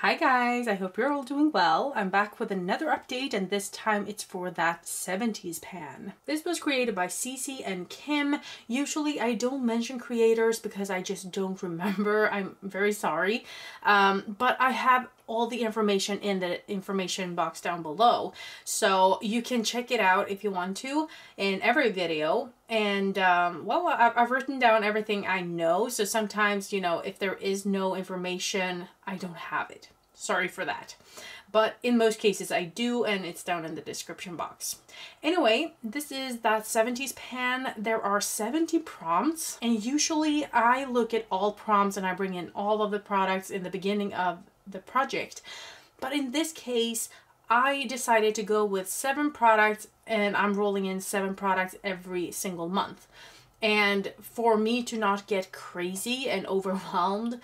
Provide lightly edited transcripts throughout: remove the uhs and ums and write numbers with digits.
Hi guys, I hope you're all doing well. I'm back with another update, and this time it's for that 70s pan. This was created by Cece and Kim. Usually I don't mention creators because I just don't remember. I'm very sorry. But I have all the information in the information box down below, so you can check it out if you want to in every video. And well, I've written down everything I know, so sometimes, you know, if there is no information, I don't have it. Sorry for that. But in most cases I do, and it's down in the description box. Anyway, this is that 70s pan. There are 70 prompts, and usually I look at all prompts and I bring in all of the products in the beginning of the project. But in this case, I decided to go with 7 products, and I'm rolling in 7 products every single month. And for me to not get crazy and overwhelmed,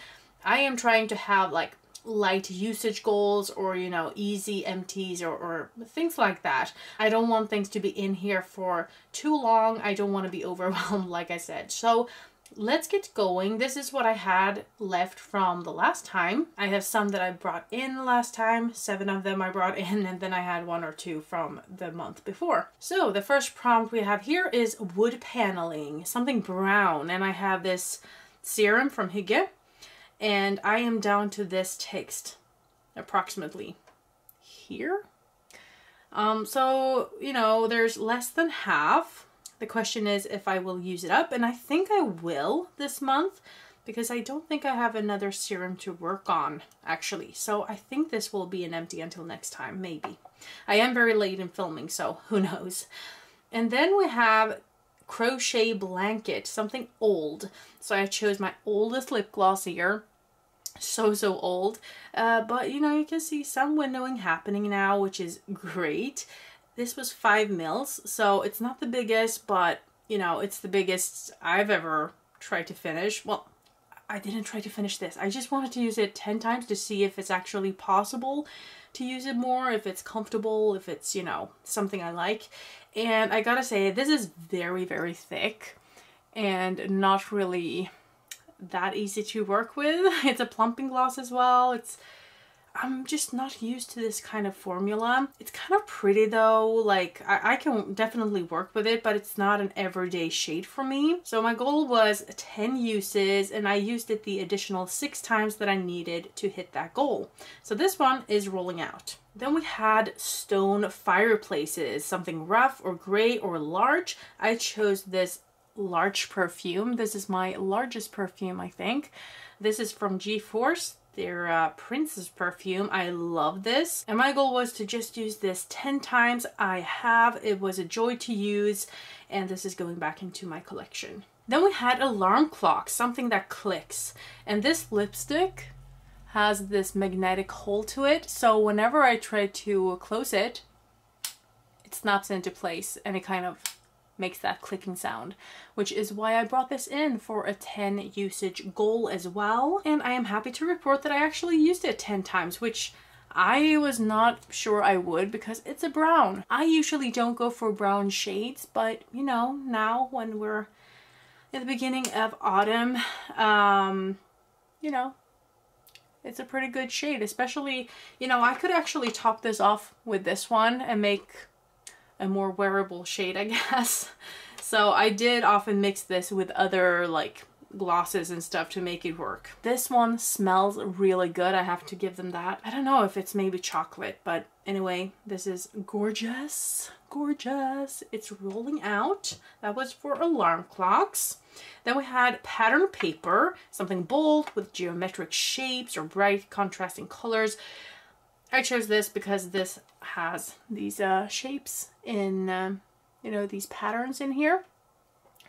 I am trying to have like light usage goals, or you know, easy empties or things like that. I don't want things to be in here for too long. I don't want to be overwhelmed, like I said. So let's get going. This is what I had left from the last time. I have some that I brought in last time, 7 of them I brought in, and then I had 1 or 2 from the month before. So the first prompt we have here is wood paneling, something brown, and I have this serum from Hygge, and I am down to this text approximately here. So, you know, there's less than half. The question is if I will use it up, and I think I will this month because I don't think I have another serum to work on actually. So I think this will be an empty until next time, maybe. I am very late in filming, so who knows. And then we have crochet blanket, something old. So I chose my oldest lip gloss here. So old, but you know, you can see some windowing happening now, which is great. This was 5 mils, so it's not the biggest, but you know, it's the biggest I've ever tried to finish. Well, I didn't try to finish this. I just wanted to use it 10 times to see if it's actually possible to use it more, if it's comfortable, if it's, you know, something I like. And I gotta say, this is very, very thick and not really that easy to work with. It's a plumping gloss as well. I'm just not used to this kind of formula. It's kind of pretty though, like I can definitely work with it, but it's not an everyday shade for me. So my goal was 10 uses, and I used it the additional 6 times that I needed to hit that goal. So this one is rolling out. Then we had stone fireplaces, something rough or gray or large. I chose this large perfume. This is my largest perfume, I think. This is from G-Force, their Princess perfume. I love this, and my goal was to just use this 10 times. I have. It was a joy to use, and this is going back into my collection. Then we had alarm clock, something that clicks, and this lipstick has this magnetic hole to it, so whenever I try to close it, it snaps into place and it kind of makes that clicking sound, which is why I brought this in for a 10 usage goal as well. And I am happy to report that I actually used it 10 times, which I was not sure I would because it's a brown. I usually don't go for brown shades, but you know, now when we're in the beginning of autumn, you know, it's a pretty good shade. Especially, you know, I could actually top this off with this one and make a more wearable shade, I guess. So I did often mix this with other like glosses and stuff to make it work. This one smells really good. I have to give them that. I don't know if it's maybe chocolate, but anyway, this is gorgeous. Gorgeous. It's rolling out. That was for alarm clocks. Then we had pattern paper, something bold with geometric shapes or bright contrasting colors. I chose this because this has these shapes in, you know, these patterns in here.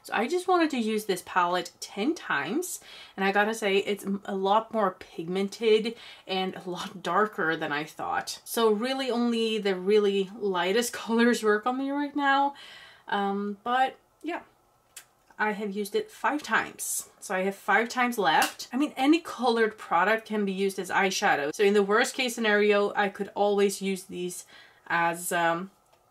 So I just wanted to use this palette 10 times, and I gotta say it's a lot more pigmented and a lot darker than I thought. So really only the really lightest colors work on me right now. But yeah, I have used it 5 times. So I have 5 times left. I mean, any colored product can be used as eyeshadow. So in the worst case scenario, I could always use these as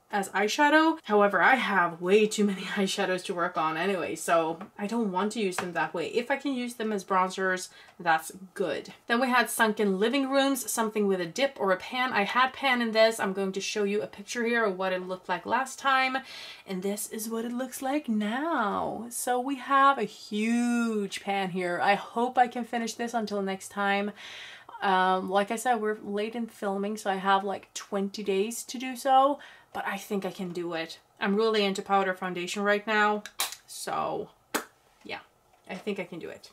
as eyeshadow. However, I have way too many eyeshadows to work on anyway, so I don't want to use them that way. If I can use them as bronzers, that's good. Then we had Sunken Living Rooms, something with a dip or a pan. I had pan in this. I'm going to show you a picture here of what it looked like last time, and this is what it looks like now. So we have a huge pan here. I hope I can finish this until next time. Like I said, we're late in filming, so I have like 20 days to do so, but I think I can do it. I'm really into powder foundation right now, so yeah, I think I can do it.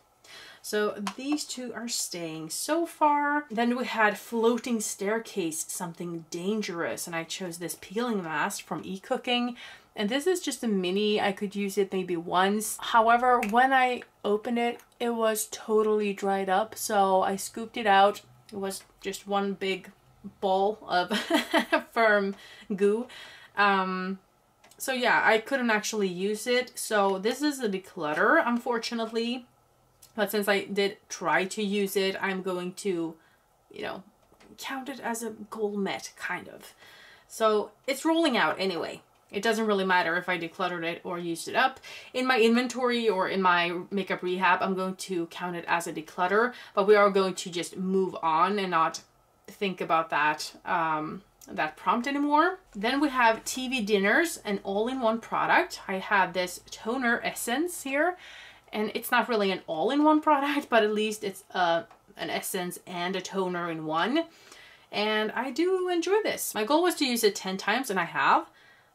So these two are staying so far. Then we had Floating Staircase, Something Dangerous, and I chose this peeling mask from eCooking. And this is just a mini. I could use it maybe once. However, when I opened it, it was totally dried up. So I scooped it out. It was just one big ball of firm goo. So yeah, I couldn't actually use it. So this is a declutter, unfortunately. But since I did try to use it, I'm going to, you know, count it as a goal met, kind of. So it's rolling out anyway. It doesn't really matter if I decluttered it or used it up. In my inventory or in my makeup rehab, I'm going to count it as a declutter, but we are going to just move on and not think about that, that prompt anymore. Then we have TV Dinners, an all-in-one product. I have this toner essence here, and it's not really an all-in-one product, but at least it's an essence and a toner in one. And I do enjoy this. My goal was to use it 10 times, and I have.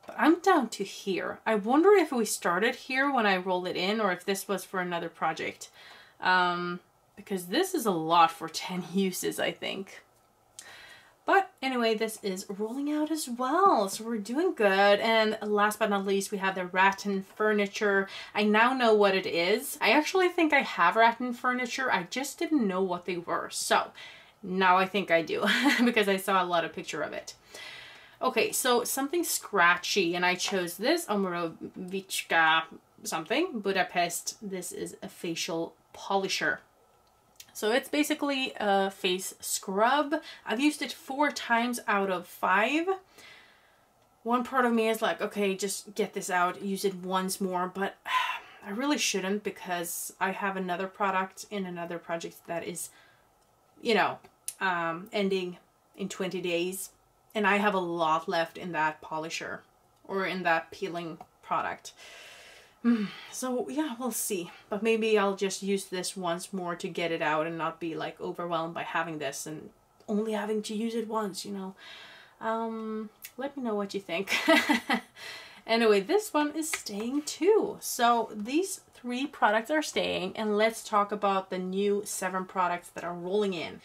But I'm down to here. I wonder if we started here when I rolled it in, or if this was for another project. Because this is a lot for 10 uses, I think. But anyway, this is rolling out as well. So we're doing good. And last but not least, we have the rattan furniture. I now know what it is. I actually think I have rattan furniture. I just didn't know what they were. So now I think I do because I saw a lot of picture of it. Okay, so something scratchy, and I chose this Omorovichka something, Budapest. This is a facial polisher. So it's basically a face scrub. I've used it 4 times out of 5. One part of me is like, okay, just get this out, use it once more, but I really shouldn't because I have another product in another project that is, you know, ending in 20 days. And I have a lot left in that polisher or in that peeling product. So yeah, we'll see. But maybe I'll just use this once more to get it out and not be like overwhelmed by having this and only having to use it once, you know. Let me know what you think. Anyway, this one is staying too. So these 3 products are staying, and let's talk about the new 7 products that are rolling in.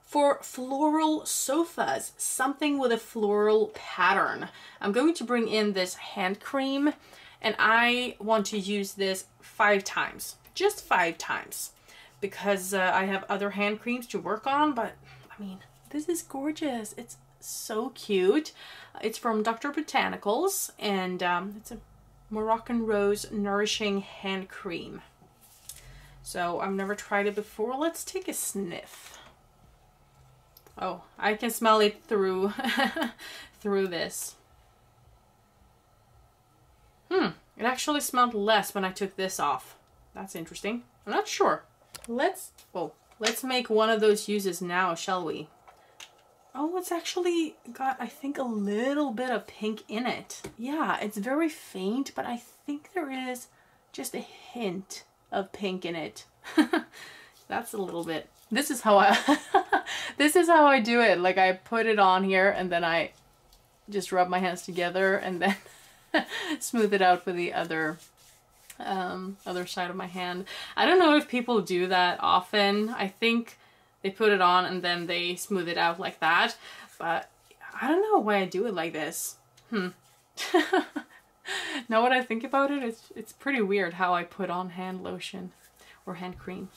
For floral sofas, something with a floral pattern, I'm going to bring in this hand cream, and I want to use this 5 times, just 5 times, because I have other hand creams to work on. But I mean, this is gorgeous. It's so cute. It's from Dr. Botanicals, and it's a Moroccan Rose Nourishing Hand Cream. So I've never tried it before. Let's take a sniff. Oh, I can smell it through through this. It actually smelled less when I took this off. That's interesting. I'm not sure. Let's make one of those uses now, shall we? Oh, it's actually got, I think, a little bit of pink in it. Yeah, it's very faint, but I think there is just a hint of pink in it. That's a little bit. This is how I this is how I do it. Like, I put it on here and then I just rub my hands together and then smooth it out with the other side of my hand. I don't know if people do that often. I think they put it on and then they smooth it out like that, but I don't know why I do it like this. Now what I think about it, it's pretty weird how I put on hand lotion or hand cream.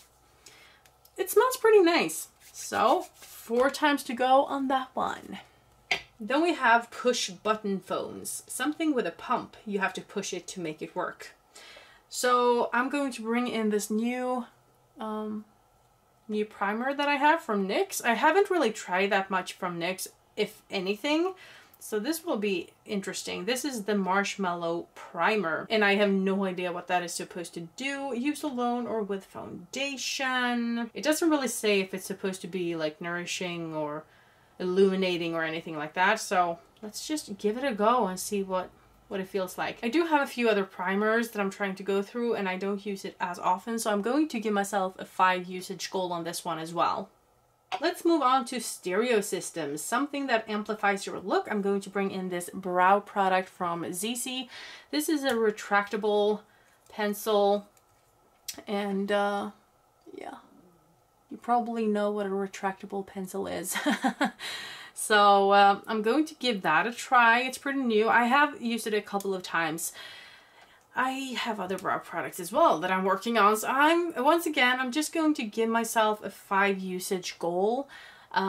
It smells pretty nice. So 4 times to go on that one. Then we have push button phones. Something with a pump. You have to push it to make it work. So I'm going to bring in this new primer that I have from NYX. I haven't really tried that much from NYX, if anything. So this will be interesting. This is the Marshmallow Primer, and I have no idea what that is supposed to do. Use alone or with foundation. It doesn't really say if it's supposed to be like nourishing or illuminating or anything like that. So let's just give it a go and see what it feels like. I do have a few other primers that I'm trying to go through, and I don't use it as often. So I'm going to give myself a 5 usage goal on this one as well. Let's move on to stereo systems, something that amplifies your look. I'm going to bring in this brow product from 70's. This is a retractable pencil, and yeah, you probably know what a retractable pencil is. So I'm going to give that a try. It's pretty new. I have used it a couple of times. I have other brow products as well that I'm working on. So I'm just going to give myself a 5 usage goal.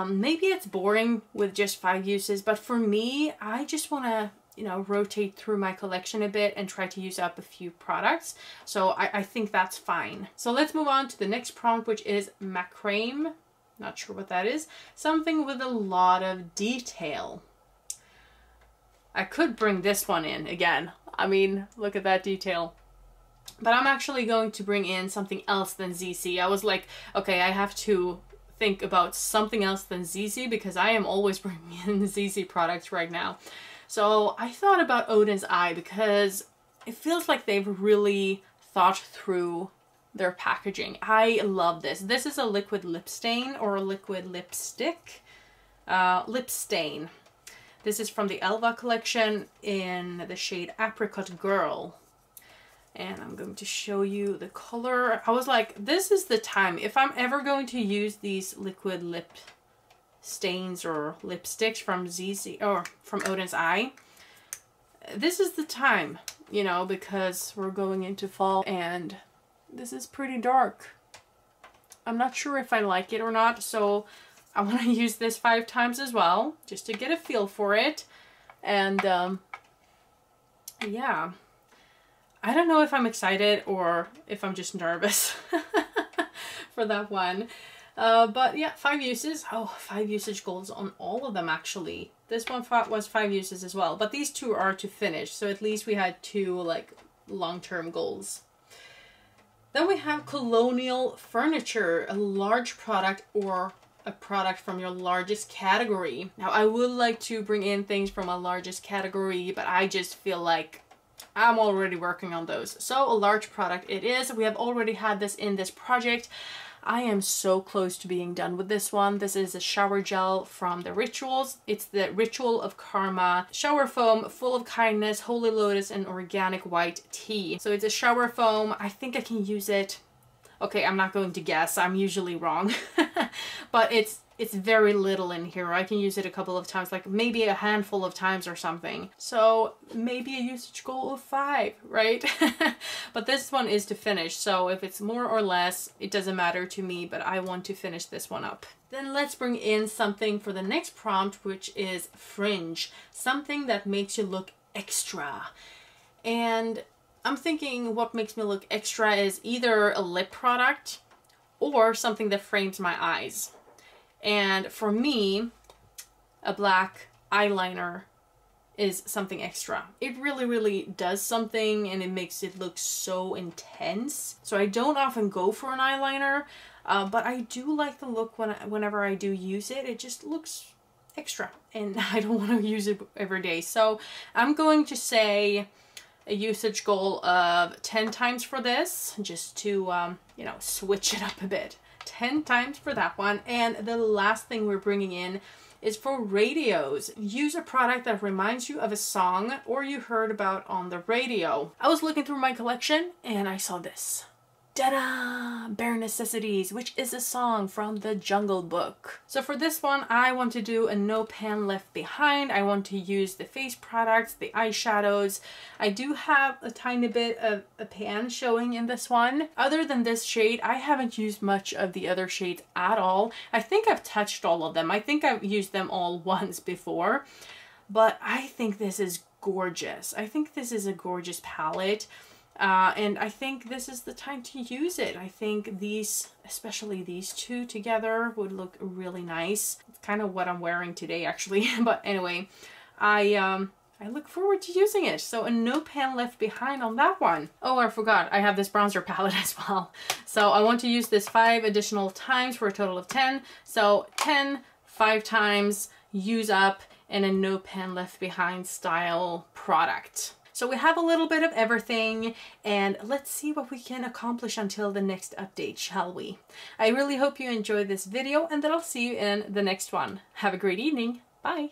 Maybe it's boring with just 5 uses, but for me, I just want to, you know, rotate through my collection a bit and try to use up a few products. So I think that's fine. So let's move on to the next prompt, which is macrame. Not sure what that is. Something with a lot of detail. I could bring this one in again. I mean, look at that detail. But I'm actually going to bring in something else than 70's. I was like, okay, I have to think about something else than 70's because I am always bringing in 70's products right now. So I thought about Odin's Eye because it feels like they've really thought through their packaging. I love this. This is a liquid lip stain or a liquid lipstick. Lip stain. This is from the Elva collection in the shade Apricot Girl. And I'm going to show you the color. I was like, this is the time. If I'm ever going to use these liquid lip stains or lipsticks from 70's or from Odin's Eye, this is the time, you know, because we're going into fall and this is pretty dark. I'm not sure if I like it or not, so I want to use this 5 times as well, just to get a feel for it. And yeah, I don't know if I'm excited or if I'm just nervous for that one. But yeah, 5 uses. Oh, 5 usage goals on all of them actually. This one was 5 uses as well, but these 2 are to finish. So at least we had 2 like long-term goals. Then we have colonial furniture, a large product or a product from your largest category. Now I would like to bring in things from a largest category, but I just feel like I'm already working on those. So a large product it is. We have already had this in this project. I am so close to being done with this one. This is a shower gel from the Rituals. It's the Ritual of Karma shower foam, full of kindness, holy lotus, and organic white tea. So it's a shower foam. I think I can use it. Okay, I'm not going to guess. I'm usually wrong. But it's very little in here. I can use it a couple of times, like maybe a handful of times or something. So maybe a usage goal of 5, right? But this one is to finish. So if it's more or less, it doesn't matter to me, but I want to finish this one up. Then let's bring in something for the next prompt, which is fringe. Something that makes you look extra. And I'm thinking what makes me look extra is either a lip product or something that frames my eyes. And for me, a black eyeliner is something extra. It really, really does something and it makes it look so intense. So I don't often go for an eyeliner, but I do like the look whenever I do use it. It just looks extra and I don't want to use it every day. So I'm going to say a usage goal of 10 times for this, just to, you know, switch it up a bit. 10 times for that one. And the last thing we're bringing in is for radios. Use a product that reminds you of a song or you heard about on the radio. I was looking through my collection and I saw this. Ta-da! Bare Necessities, which is a song from the Jungle Book. So for this one, I want to do a no pan left behind. I want to use the face products, the eyeshadows. I do have a tiny bit of a pan showing in this one. Other than this shade, I haven't used much of the other shades at all. I think I've touched all of them. I think I've used them all once before, but I think this is gorgeous. I think this is a gorgeous palette. And I think this is the time to use it. I think these, especially these 2 together, would look really nice. It's kind of what I'm wearing today actually. But anyway, I look forward to using it. So a no pan left behind on that one. Oh, I forgot. I have this bronzer palette as well. So I want to use this 5 additional times for a total of 10. So 10, 5 times, use up, and a no pan left behind style product. So we have a little bit of everything, and let's see what we can accomplish until the next update, shall we? I really hope you enjoyed this video, and that I'll see you in the next one. Have a great evening. Bye.